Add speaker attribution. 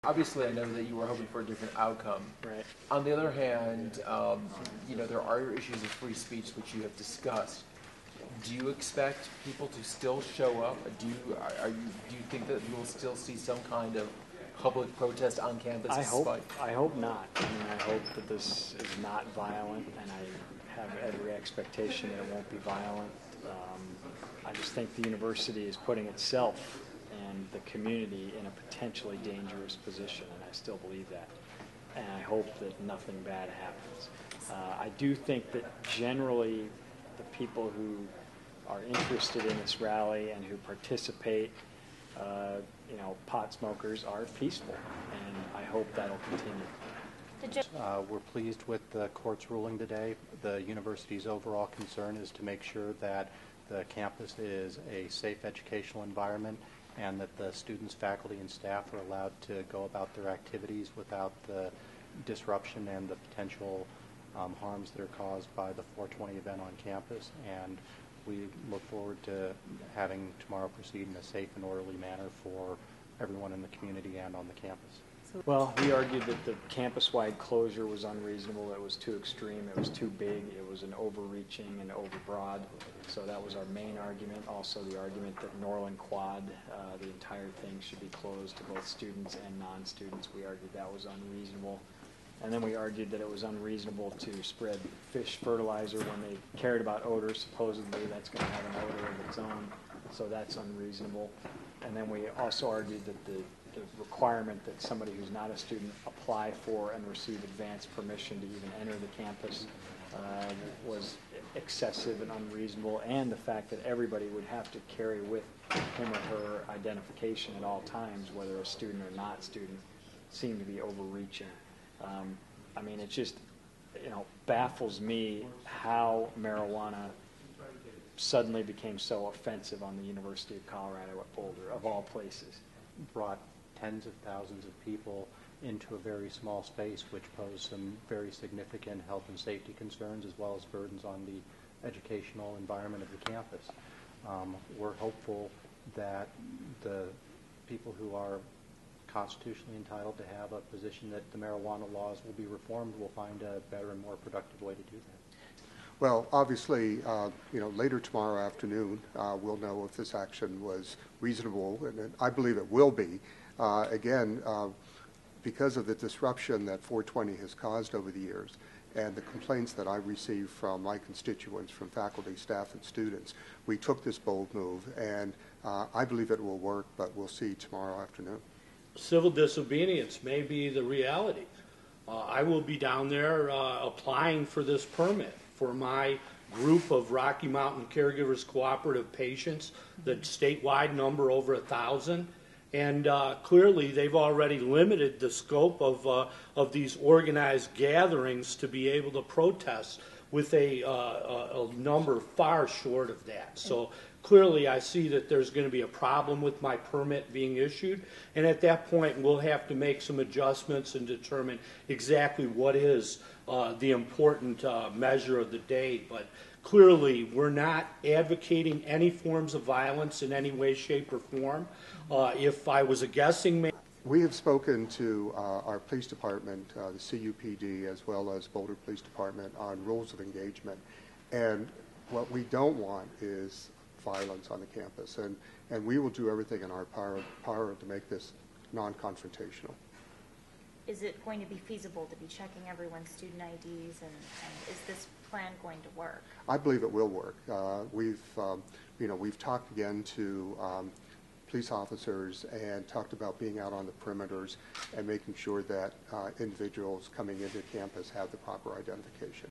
Speaker 1: obviously I know that you were hoping for a different outcome.
Speaker 2: Right.
Speaker 1: On the other hand, there are issues of free speech which you have discussed. Do you expect people to still show up? Do you think that we will still see some kind of public protest on campus?
Speaker 2: I hope not. I mean, I hope that this is not violent, and I have every expectation that it won't be violent. I just think the university is putting itself and the community in a potentially dangerous position, and I still believe that. And I hope that nothing bad happens. I do think that generally the people who are interested in this rally and who participate, pot smokers, are peaceful, and I hope that'll continue.
Speaker 3: We're pleased with the court's ruling today. The university's overall concern is to make sure that the campus is a safe educational environment and that the students, faculty, and staff are allowed to go about their activities without the disruption and the potential harms that are caused by the 420 event on campus. And we look forward to having tomorrow proceed in a safe and orderly manner for everyone in the community and on the campus.
Speaker 2: Well, we argued that the campus-wide closure was unreasonable. It was too extreme. It was too big. It was an overreaching and overbroad. So that was our main argument. Also, the argument that Norland Quad, the entire thing, should be closed to both students and non-students. We argued that was unreasonable. And then we argued that it was unreasonable to spread fish fertilizer when they cared about odor. Supposedly, that's going to have an odor of its own. So that's unreasonable. And then we also argued that the requirement that somebody who's not a student apply for and receive advance permission to even enter the campus was excessive and unreasonable, and the fact that everybody would have to carry with him or her identification at all times, whether a student or not student, seemed to be overreaching. I mean, it just baffles me how marijuana suddenly became so offensive on the University of Colorado at Boulder, of all places.
Speaker 3: Brought tens of thousands of people into a very small space, which posed some very significant health and safety concerns as well as burdens on the educational environment of the campus. We're hopeful that the people who are constitutionally entitled to have a position that the marijuana laws will be reformed will find a better and more productive way to do that.
Speaker 4: Well, obviously, later tomorrow afternoon, we'll know if this action was reasonable, and I believe it will be. Again, because of the disruption that 420 has caused over the years and the complaints that I received from my constituents, from faculty, staff, and students, we took this bold move, and I believe it will work, but we'll see tomorrow afternoon.
Speaker 5: Civil disobedience may be the reality. I will be down there applying for this permit for my group of Rocky Mountain Caregivers Cooperative patients, the statewide number over 1,000. And clearly they've already limited the scope of these organized gatherings to be able to protest with a number far short of that. So clearly I see that there's going to be a problem with my permit being issued, and at that point we'll have to make some adjustments and determine exactly what is the important measure of the day. But clearly we're not advocating any forms of violence in any way, shape, or form. If I was a guessing man,
Speaker 4: we have spoken to our police department, the CUPD, as well as Boulder Police Department on rules of engagement. And what we don't want is violence on the campus. And we will do everything in our power to make this non-confrontational.
Speaker 6: Is it going to be feasible to be checking everyone's student IDs, and is this plan going to work?
Speaker 4: I believe it will work. We've talked again to police officers and talked about being out on the perimeters and making sure that individuals coming into campus have the proper identification.